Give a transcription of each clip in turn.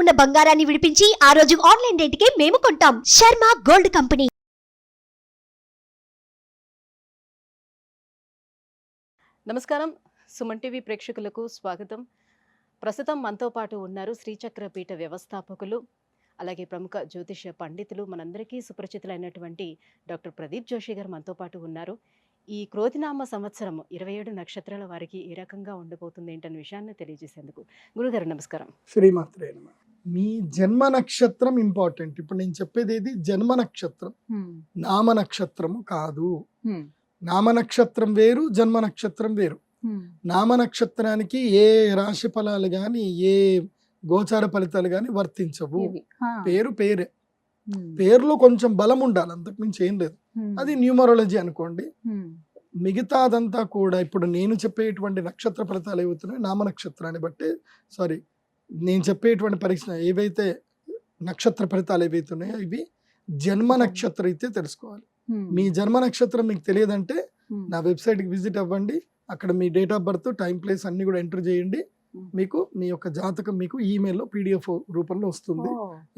ఉన్న బంగారాన్ని విడిపించి ఆ రోజు ఆన్లైన్ రేటుకే మేము కొంటాం. Sharma gold company. నమస్కారం, సుమన్ టీవీ ప్రేక్షకులకు స్వాగతం. ప్రస్తుతం మనతో పాటు ఉన్నారు శ్రీచక్ర పీఠ వ్యవస్థాపకులు, అలాగే ప్రముఖ జ్యోతిష పండితులు, మనందరికీ సుపరిచితులైనటువంటి డాక్టర్ ప్రదీప్ జోషి గారు మనతో పాటు ఉన్నారు. ఈ క్రోధినామ సంవత్సరం 27 నక్షత్రాల వారికి ఏ రకంగా ఉండబోతుంది ఏంటనే విషయాన్ని తెలియజేసేందుకు గురుగారు నమస్కారం. శ్రీమాత్రే నమః. మీ జన్మ నక్షత్రం ఇంపార్టెంట్. ఇప్పుడు నేను చెప్పేది ఏది జన్మ నక్షత్రం, నామ నక్షత్రము కాదు. నామ నక్షత్రం వేరు, జన్మ నక్షత్రం వేరు. నామ నక్షత్రానికి ఏ రాశి ఫలాలు గాని ఏ గోచార ఫలితాలు గాని వర్తించవు. పేరు పేరే, పేరులో కొంచెం బలం ఉండాలి, అంతకు మించి ఏం లేదు. అది న్యూమరాలజీ అనుకోండి. మిగతాదంతా కూడా ఇప్పుడు నేను చెప్పేటువంటి నక్షత్ర ఫలితాలు ఏవవుతున్నాయి నామ నక్షత్రాన్ని బట్టి, సారీ నేను చెప్పేటువంటి పరీక్ష ఏవైతే నక్షత్ర ఫలితాలు ఏవైతున్నాయో ఇవి జన్మ నక్షత్రం అయితే తెలుసుకోవాలి. మీ జన్మ నక్షత్రం మీకు తెలియదంటే నా వెబ్సైట్కి విజిట్ అవ్వండి. అక్కడ మీ date of birth, time, place అన్ని కూడా ఎంటర్ చేయండి. మీకు మీ యొక్క జాతకం మీకు ఈమెయిల్లో PDF రూపంలో వస్తుంది.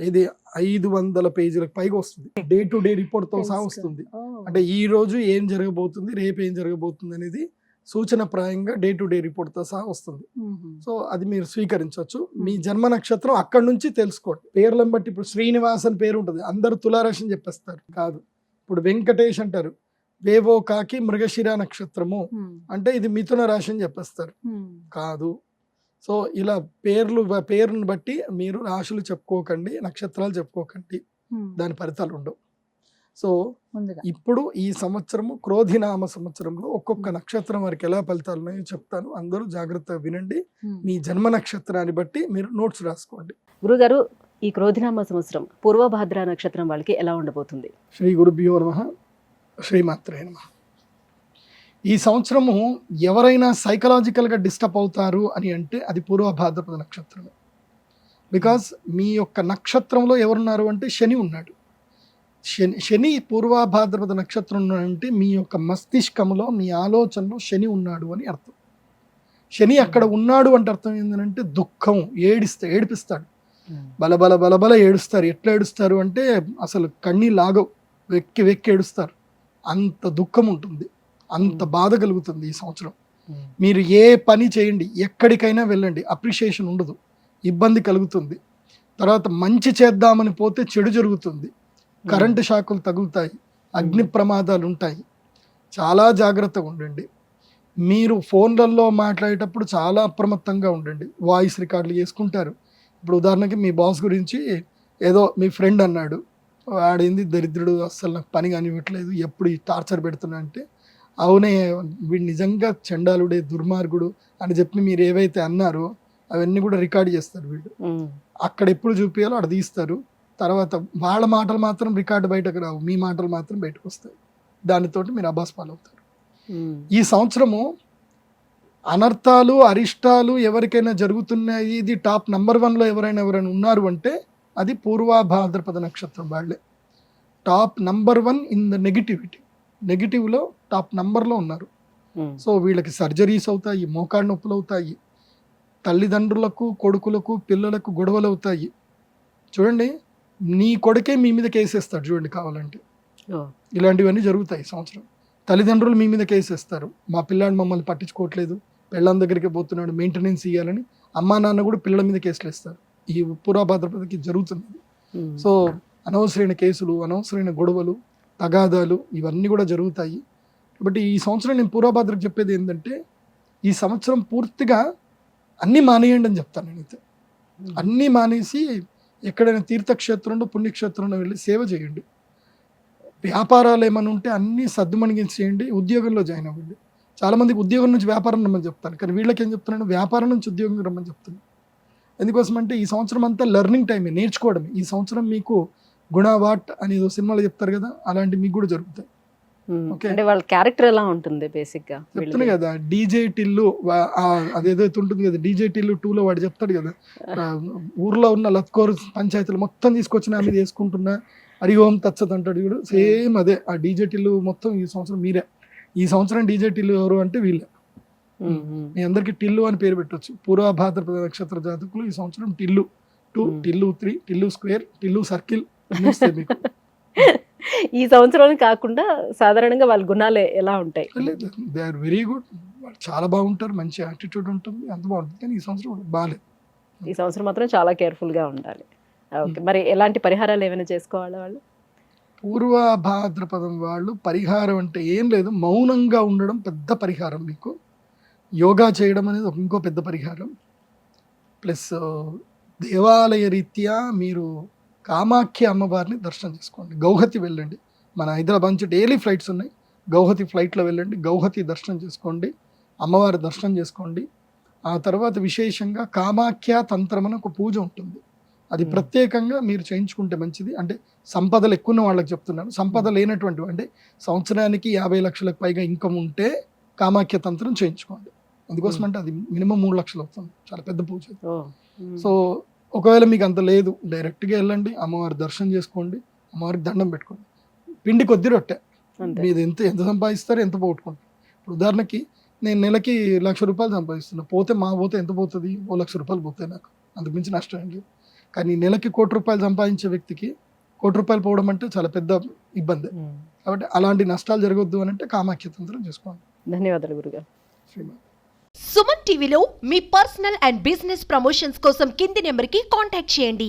ఇది 500 పేజీలకు పైగా వస్తుంది. డే టు డే రిపోర్ట్ తో సహా వస్తుంది. అంటే ఈ రోజు ఏం జరగబోతుంది, రేపు ఏం జరగబోతుంది అనేది సూచన ప్రాయంగా డే టు డే రిపోర్ట్ తో సహా వస్తుంది. సో అది మీరు స్వీకరించవచ్చు. మీ జన్మ నక్షత్రం అక్కడ నుంచి తెలుసుకోండి. పేర్లను బట్టి ఇప్పుడు శ్రీనివాస్ అని పేరు ఉంటుంది, అందరూ తులారాశి అని చెప్పేస్తారు. కాదు. ఇప్పుడు వెంకటేష్ అంటారు, వేవో కాకి మృగశిర నక్షత్రము అంటే ఇది మిథున రాశి అని చెప్పేస్తారు. కాదు. సో ఇలా పేరును బట్టి మీరు రాశులు చెప్పుకోకండి, నక్షత్రాలు చెప్పుకోకండి, దాని ఫలితాలు ఉండవు. సో ఇప్పుడు ఈ సంవత్సరము క్రోధినామ సంవత్సరంలో ఒక్కొక్క నక్షత్రం వారికి ఎలా ఫలితాలు ఉన్నాయో చెప్తాను. అందరూ జాగ్రత్తగా వినండి. మీ జన్మ నక్షత్రాన్ని బట్టి మీరు నోట్స్ రాసుకోండి. గురుగారు, ఈ క్రోధినామ సంవత్సరం పూర్వభాద్ర నక్షత్రం వాళ్ళకి ఎలా ఉండబోతుంది? శ్రీ గురుభ్యో నమః. శ్రీమాత్రే నమః. ఈ సంవత్సరము ఎవరైనా సైకలాజికల్గా డిస్టర్బ్ అవుతారు అని అంటే అది పూర్వభాద్రపద నక్షత్రమే. బికాస్ మీ యొక్క నక్షత్రంలో ఎవరున్నారు అంటే శని ఉన్నాడు. శని పూర్వభాద్రపద నక్షత్రం ఉన్నాడంటే మీ యొక్క మస్తిష్కంలో, మీ ఆలోచనలో శని ఉన్నాడు అని అర్థం. శని అక్కడ ఉన్నాడు అంటే అర్థం ఏంటంటే దుఃఖం, ఏడిపిస్తాడు. బలబల బలబల ఏడుస్తారు. ఎట్లా ఏడుస్తారు అంటే అసలు కన్నీ లాగవు, వెక్కి వెక్కి ఏడుస్తారు. అంత దుఃఖం ఉంటుంది, అంత బాధ కలుగుతుంది ఈ సంవత్సరం. మీరు ఏ పని చేయండి, ఎక్కడికైనా వెళ్ళండి, అప్రిషియేషన్ ఉండదు, ఇబ్బంది కలుగుతుంది. తర్వాత మంచి చేద్దామని పోతే చెడు జరుగుతుంది, కరెంటు షాకులు తగులుతాయి, అగ్ని ప్రమాదాలు ఉంటాయి. చాలా జాగ్రత్తగా ఉండండి. మీరు ఫోన్లలో మాట్లాడేటప్పుడు చాలా అప్రమత్తంగా ఉండండి. వాయిస్ రికార్డులు చేసుకుంటారు. ఇప్పుడు ఉదాహరణకి మీ బాస్ గురించి ఏదో మీ ఫ్రెండ్ అన్నాడు, వాడేంది దరిద్రుడు, అస్సలు నాకు పని కానివ్వట్లేదు, ఎప్పుడు ఈ టార్చర్ పెడుతున్నా అంటే, అవునే వీడు నిజంగా చండాలుడే, దుర్మార్గుడు అని చెప్పి మీరు ఏవైతే అన్నారో అవన్నీ కూడా రికార్డ్ చేస్తారు వీళ్ళు. అక్కడ ఎప్పుడు చూపించాలో అక్కడ తీస్తారు. తర్వాత వాళ్ళ మాటలు మాత్రం రికార్డు బయటకు రావు, మీ మాటలు మాత్రం బయటకు వస్తాయి. దానితోటి మీరు అబాస్పాలు అవుతారు. ఈ సంవత్సరము అనర్థాలు, అరిష్టాలు ఎవరికైనా జరుగుతున్నాయి. ఇది టాప్ నంబర్ 1లో ఎవరైనా ఉన్నారు అంటే అది పూర్వభాద్రపద నక్షత్రం వాళ్ళే. టాప్ నంబర్ 1 ఇన్ ద నెగిటివ్లో టాప్ నంబర్లో ఉన్నారు. సో వీళ్ళకి సర్జరీస్ అవుతాయి, మోకాళ్ళ నొప్పులు అవుతాయి, తల్లిదండ్రులకు, కొడుకులకు, పిల్లలకు గొడవలు అవుతాయి. చూడండి, నీ కొడుకే మీ మీద కేసేస్తాడు చూడండి కావాలంటే. ఇలాంటివన్నీ జరుగుతాయి ఈ సంవత్సరం. తల్లిదండ్రులు మీ మీద కేసేస్తారు, మా పిల్లాడు మమ్మల్ని పట్టించుకోవట్లేదు, పిల్లల దగ్గరికి పోతున్నాడు, మెయింటెనెన్స్ ఇవ్వాలని అమ్మా నాన్న కూడా పిల్లల మీద కేసులు వేస్తారు. ఈ పూర్వభాద్రపదకి జరుగుతుంది. సో అనవసరమైన కేసులు, అనవసరమైన గొడవలు, తగాదాలు ఇవన్నీ కూడా జరుగుతాయి. కాబట్టి ఈ సంవత్సరం నేను పూర్వభాద్రకు చెప్పేది ఏంటంటే, ఈ సంవత్సరం పూర్తిగా అన్నీ మానేయండి అని చెప్తాను నేనైతే. అన్నీ మానేసి ఎక్కడైనా తీర్థక్షేత్రంలో, పుణ్యక్షేత్రంలో వెళ్ళి సేవ చేయండి. వ్యాపారాలు ఏమైనా ఉంటే అన్నీ సర్దుమణిగించేయండి. ఉద్యోగంలో జాయిన్ అవ్వండి. చాలామందికి ఉద్యోగం నుంచి వ్యాపారం రమ్మని చెప్తాను, కానీ వీళ్ళకి ఏం చెప్తున్నాను, వ్యాపారం నుంచి ఉద్యోగం రమ్మని చెప్తున్నాను. ఎందుకోసం అంటే ఈ సంవత్సరం అంతా లెర్నింగ్ టైమే, నేర్చుకోవడమే. ఈ సంవత్సరం మీకు గుణ వాట్ అని సినిమాలో చెప్తారు కదా, అలాంటి మీకు కూడా జరుగుతాయి. అంటే వాళ్ళ క్యారెక్టర్ ఎలా ఉంటుంది బేసిక్ గా చెప్తున్నా కదా. డీజే టిల్లు అదేదైతే ఉంటుంది కదా, డీజే టిల్లు 2లో వాడు చెప్తాడు కదా, ఊర్లో ఉన్న లత్కోర్ పంచాయతీలు మొత్తం తీసుకొచ్చిన ఆమె చేసుకుంటున్నా హరి ఓం తచ్చత్ అంటాడు చూడు, సేమ్ అదే. ఆ డీజే టిల్లు మొత్తం ఈ సంవత్సరం మీరే. ఈ సంవత్సరం డీజే టిల్లు ఎవరు అంటే వీళ్ళే. మీ అందరికి టిల్లు అని పేరు పెట్టవచ్చు. పూర్వభాద్రపద నక్షత్ర జాతకులు ఈ సంవత్సరం టిల్లు 2, టిల్లు 3, టిల్లు స్క్వేర్, టిల్లు సర్కిల్ అన్నీ వస్తాయి మీకు. ఈ సంవత్సరం కాకుండా సాధారణంగా వాళ్ళ గుణాలు ఎలా ఉంటాయి? లేదు, దే ఆర్ వెరీ గుడ్, వాళ్ళు చాలా బాగుంటారు, మంచి యాటిట్యూడ్ ఉంటుంది, అంత బాగుంటుంది. కానీ ఈ సంవత్సరం బాగాలేదు. ఈ సంవత్సరం మాత్రం చాలా కేర్ఫుల్గా ఉండాలి. ఓకే, మరి ఎలాంటి పరిహారాలు ఏమైనా చేసుకోవాలా వాళ్ళు? పూర్వ భాద్రపదం వాళ్ళు పరిహారం అంటే ఏం లేదు, మౌనంగా ఉండడం పెద్ద పరిహారం మీకు. యోగా చేయడం అనేది ఇంకో పెద్ద పరిహారం. ప్లస్ దేవాలయ రీత్యా మీరు కామాఖ్య అమ్మవారిని దర్శనం చేసుకోండి. గౌహతి వెళ్ళండి, మన హైదరాబాద్ నుంచి డైలీ ఫ్లైట్స్ ఉన్నాయి, గౌహతి ఫ్లైట్లో వెళ్ళండి, గౌహతి దర్శనం చేసుకోండి, అమ్మవారి దర్శనం చేసుకోండి. ఆ తర్వాత విశేషంగా కామాఖ్య తంత్రం అని ఒక పూజ ఉంటుంది, అది ప్రత్యేకంగా మీరు చేయించుకుంటే మంచిది. అంటే సంపదలు ఎక్కువ ఉన్న వాళ్ళకి చెప్తున్నాను, సంపద లేనటువంటి అంటే సంవత్సరానికి 50 లక్షలకు పైగా ఇన్కమ్ ఉంటే కామాఖ్య తంత్రం చేయించుకోండి. అందుకోసం అంటే అది మినిమం 3 లక్షలు అవుతుంది, చాలా పెద్ద పూజ. సో ఒకవేళ మీకు అంత లేదు, డైరెక్ట్గా వెళ్ళండి, అమ్మవారి దర్శనం చేసుకోండి, అమ్మవారికి దండం పెట్టుకోండి. పిండి కొద్ది రొట్టె, మీరు ఎంత సంపాదిస్తారు, ఎంత పోగొట్టుకుంటారు. ఇప్పుడు ఉదాహరణకి నేను నెలకి 1 లక్ష రూపాయలు సంపాదిస్తున్నా, పోతే ఎంత పోతుంది, 1 లక్ష రూపాయలు పోతాయి నాకు, అంతకుమించి నష్టం ఏం లేదు. కానీ నెలకి 1 కోటి రూపాయలు సంపాదించే వ్యక్తికి 1 కోటి రూపాయలు పోవడం అంటే చాలా పెద్ద ఇబ్బంది. కాబట్టి అలాంటి నష్టాలు జరగొద్దు అని అంటే కామాఖ్య తంత్రం చేసుకోండి. ధన్యవాదాలు గురుగారు. శ్రీమాన్. సుమన్ టీవీలో మీ పర్సనల్ అండ్ బిజినెస్ ప్రమోషన్స్ కోసం కింది నెంబర్కి కాంటాక్ట్ చేయండి.